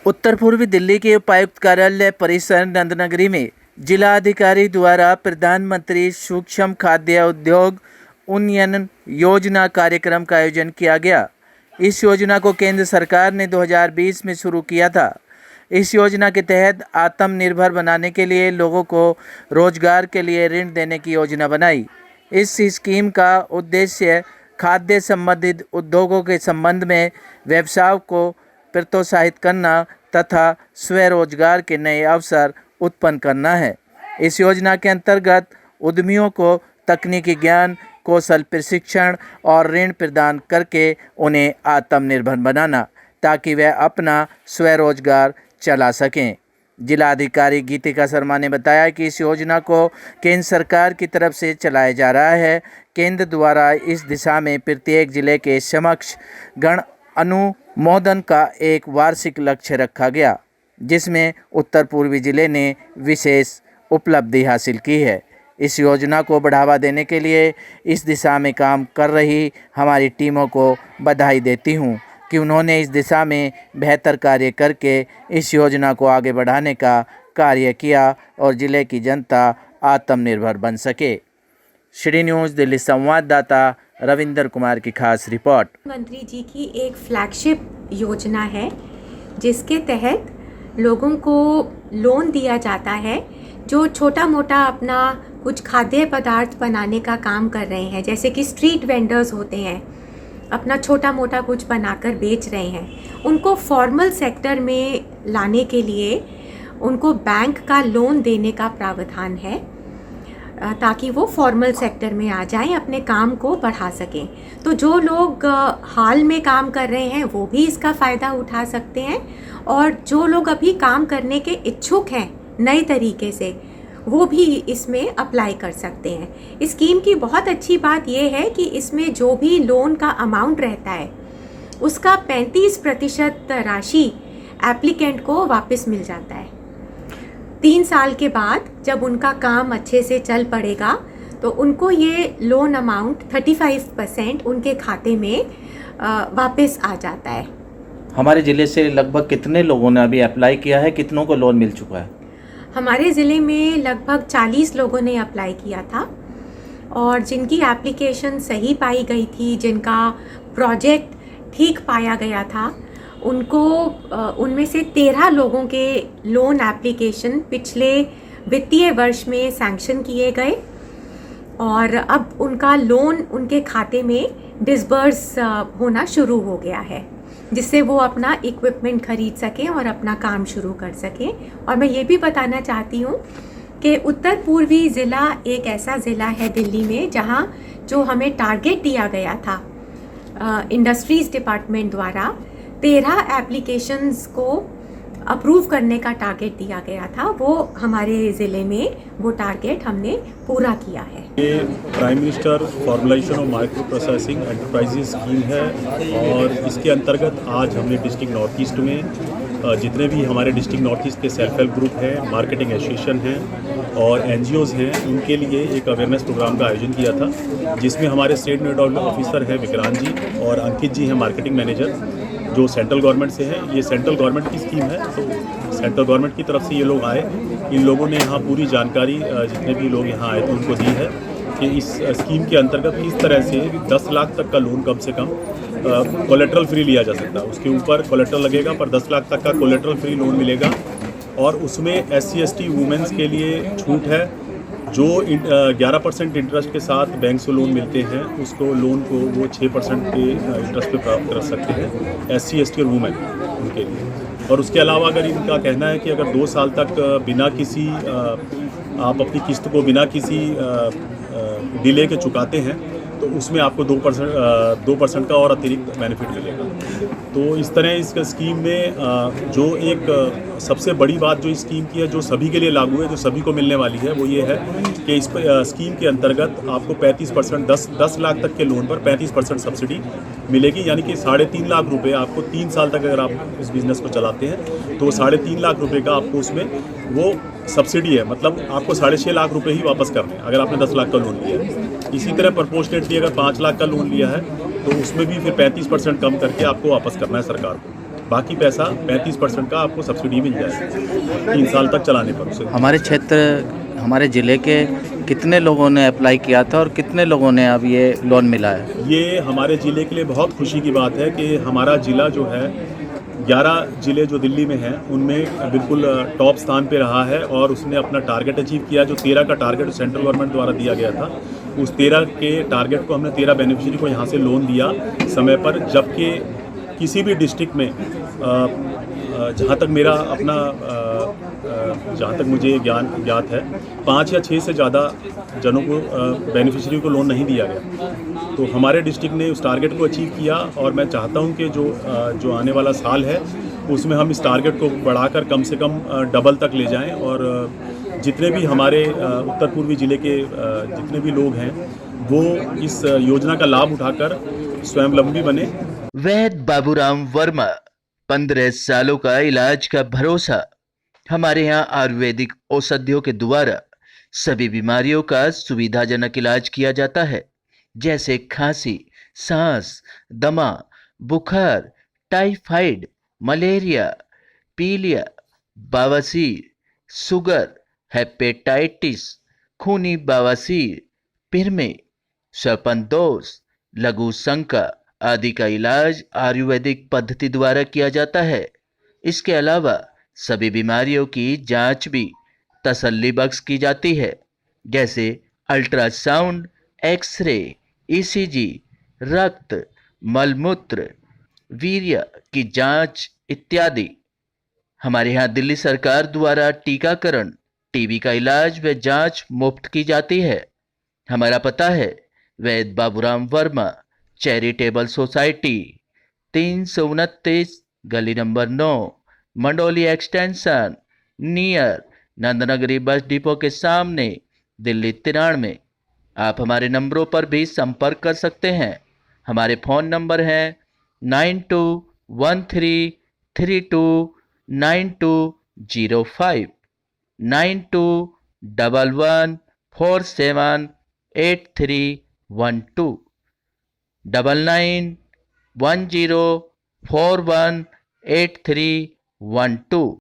उत्तर पूर्वी दिल्ली के उपायुक्त कार्यालय परिसर नंदनगरी में जिला अधिकारी द्वारा प्रधानमंत्री सूक्ष्म खाद्य उद्योग उन्नयन योजना कार्यक्रम का आयोजन किया गया। इस योजना को केंद्र सरकार ने 2020 में शुरू किया था। इस योजना के तहत आत्मनिर्भर बनाने के लिए लोगों को रोजगार के लिए ऋण देने की योजना बनाई। इस स्कीम का उद्देश्य खाद्य संबंधित उद्योगों के संबंध में व्यवसाय को प्रोत्साहित करना तथा स्वरोजगार के नए अवसर उत्पन्न करना है। इस योजना के अंतर्गत उद्यमियों को तकनीकी ज्ञान, कौशल प्रशिक्षण और ऋण प्रदान करके उन्हें आत्मनिर्भर बनाना ताकि वे अपना स्वरोजगार चला सकें। जिला अधिकारी गीतिका शर्मा ने बताया कि इस योजना को केंद्र सरकार की तरफ से चलाया जा रहा है। केंद्र द्वारा इस दिशा में प्रत्येक जिले के समक्ष गण अनुमोदन का एक वार्षिक लक्ष्य रखा गया, जिसमें उत्तर पूर्वी जिले ने विशेष उपलब्धि हासिल की है। इस योजना को बढ़ावा देने के लिए इस दिशा में काम कर रही हमारी टीमों को बधाई देती हूं कि उन्होंने इस दिशा में बेहतर कार्य करके इस योजना को आगे बढ़ाने का कार्य किया और जिले की जनता आत्मनिर्भर बन सके। श्री न्यूज़ दिल्ली संवाददाता रविंदर कुमार की खास रिपोर्ट। मंत्री जी की एक फ्लैगशिप योजना है जिसके तहत लोगों को लोन दिया जाता है जो छोटा मोटा अपना कुछ खाद्य पदार्थ बनाने का काम कर रहे हैं, जैसे कि स्ट्रीट वेंडर्स होते हैं, अपना छोटा मोटा कुछ बनाकर बेच रहे हैं। उनको फॉर्मल सेक्टर में लाने के लिए उनको बैंक का लोन देने का प्रावधान है ताकि वो फॉर्मल सेक्टर में आ जाएं, अपने काम को बढ़ा सकें। तो जो लोग हाल में काम कर रहे हैं वो भी इसका फ़ायदा उठा सकते हैं और जो लोग अभी काम करने के इच्छुक हैं नए तरीके से, वो भी इसमें अप्लाई कर सकते हैं। इस स्कीम की बहुत अच्छी बात यह है कि इसमें जो भी लोन का अमाउंट रहता है उसका 35% राशि एप्लीकेंट को वापस मिल जाता है। 3 साल के बाद जब उनका काम अच्छे से चल पड़ेगा तो उनको ये लोन अमाउंट 35% उनके खाते में वापस आ जाता है। हमारे ज़िले से लगभग कितने लोगों ने अभी अप्लाई किया है, कितनों को लोन मिल चुका है? हमारे ज़िले में लगभग 40 लोगों ने अप्लाई किया था और जिनकी एप्लीकेशन सही पाई गई थी, जिनका प्रोजेक्ट ठीक पाया गया था, उनको उनमें से 13 लोगों के लोन एप्लीकेशन पिछले वित्तीय वर्ष में सैंक्शन किए गए और अब उनका लोन उनके खाते में डिसबर्स होना शुरू हो गया है, जिससे वो अपना इक्विपमेंट खरीद सकें और अपना काम शुरू कर सकें। और मैं ये भी बताना चाहती हूँ कि उत्तर पूर्वी ज़िला एक ऐसा ज़िला है दिल्ली में जहाँ जो हमें टारगेट दिया गया था इंडस्ट्रीज़ डिपार्टमेंट द्वारा 13 एप्लीकेशंस को अप्रूव करने का टारगेट दिया गया था, वो हमारे ज़िले में वो टारगेट हमने पूरा किया है। ये prime minister formalisation of micro processing enterprises scheme है और इसके अंतर्गत आज हमने डिस्ट्रिक्ट नॉर्थ ईस्ट में जितने भी हमारे डिस्ट्रिक्ट नॉर्थ ईस्ट के सेल्फ हेल्प ग्रुप हैं, मार्केटिंग एसोसिएशन हैं और एनजीओज़ हैं, उनके लिए एक अवेयरनेस प्रोग्राम का आयोजन किया था, जिसमें हमारे स्टेट डेवलपमेंट ऑफिसर हैं विक्रांत जी और अंकित जी हैं मार्केटिंग मैनेजर, जो सेंट्रल गवर्नमेंट से है। ये सेंट्रल गवर्नमेंट की स्कीम है, तो सेंट्रल गवर्नमेंट की तरफ से ये लोग आए। इन लोगों ने यहाँ पूरी जानकारी जितने भी लोग यहाँ आए थे उनको दी है कि इस स्कीम के अंतर्गत किस तरह से 10 लाख तक का लोन कम से कम कोलेट्रल फ्री लिया जा सकता है। उसके ऊपर कोलेट्रल लगेगा पर 10 लाख तक का कोलेट्रल फ्री लोन मिलेगा और उसमें SC ST वुमेंस के लिए छूट है। जो 11% इंटरेस्ट के साथ बैंक से लोन मिलते हैं उसको लोन को वो 6% के इंटरेस्ट पे प्राप्त कर सकते हैं SC ST और वुमेन उनके लिए। और उसके अलावा अगर इनका कहना है कि अगर 2 साल तक बिना किसी आप अपनी किस्त को बिना किसी डिले के चुकाते हैं तो उसमें आपको 2% का और अतिरिक्त बेनिफिट मिलेगा। तो इस तरह इस स्कीम में जो एक सबसे बड़ी बात जो इस स्कीम की है, जो सभी के लिए लागू है, जो सभी को मिलने वाली है, वो ये है कि इस स्कीम के अंतर्गत आपको 35% 10 लाख तक के लोन पर 35% सब्सिडी मिलेगी। यानी कि 3.5 लाख रुपए आपको 3 साल तक अगर आप उस बिज़नेस को चलाते हैं तो 3.5 लाख रुपए का आपको उसमें वो सब्सिडी है, मतलब आपको 6.5 लाख रुपए ही वापस करने हैं अगर आपने 10 लाख का लोन लिया है। इसी तरह प्रपोर्शनेटली अगर 5 लाख का लोन लिया है तो उसमें भी फिर 35% कम करके आपको वापस करना है सरकार को। बाकी पैसा 35% का आपको सब्सिडी मिल जाएगा 3 साल तक चलाने पर उसे। हमारे क्षेत्र, हमारे ज़िले के कितने लोगों ने अप्लाई किया था और कितने लोगों ने अब ये लोन मिला है? ये हमारे ज़िले के लिए बहुत खुशी की बात है कि हमारा ज़िला जो है 11 ज़िले जो दिल्ली में हैं उनमें बिल्कुल टॉप स्थान पे रहा है और उसने अपना टारगेट अचीव किया। जो 13 का टारगेट सेंट्रल गवर्नमेंट द्वारा दिया गया था, उस 13 के टारगेट को हमने 13 बेनिफिशियरी को यहाँ से लोन दिया समय पर, जबकि किसी भी डिस्ट्रिक्ट में जहाँ तक मेरा अपना जहाँ तक मुझे ज्ञात है 5 या 6 से ज़्यादा जनों को बेनिफिशियरी को लोन नहीं दिया गया। तो हमारे डिस्ट्रिक्ट ने उस टारगेट को अचीव किया और मैं चाहता हूँ कि जो आने वाला साल है उसमें हम इस टारगेट को बढ़ाकर कम से कम डबल तक ले जाएं और जितने भी हमारे उत्तर पूर्वी ज़िले के जितने भी लोग हैं वो इस योजना का लाभ उठाकर स्वावलंबी बने। वैद्य बाबूराम वर्मा, 15 सालों का इलाज का भरोसा। हमारे यहाँ आयुर्वेदिक औषधियों के द्वारा सभी बीमारियों का सुविधाजनक इलाज किया जाता है, जैसे खांसी, सांस, दमा, बुखार, टाइफाइड, मलेरिया, पीलिया, बवासीर, शुगर, हेपेटाइटिस, खूनी बवासीर, पिरमे, श्वसन लघु शंका आदि का इलाज आयुर्वेदिक पद्धति द्वारा किया जाता है। इसके अलावा सभी बीमारियों की जांच भी तसल्ली बख्श की जाती है, जैसे अल्ट्रासाउंड, एक्सरे, ईसीजी, रक्त, मलमूत्र, वीर्य की जांच इत्यादि। हमारे यहाँ दिल्ली सरकार द्वारा टीकाकरण, टीबी का इलाज व जांच मुफ्त की जाती है। हमारा पता है वैद्य बाबूराम वर्मा चैरिटेबल सोसाइटी, 329 गली number 9, Mandoli extension, near Nand Nagri bus depot के सामने, दिल्ली 93। आप हमारे नंबरों पर भी संपर्क कर सकते हैं। हमारे फ़ोन नंबर हैं 9213329205, 9211478312, 9910418312।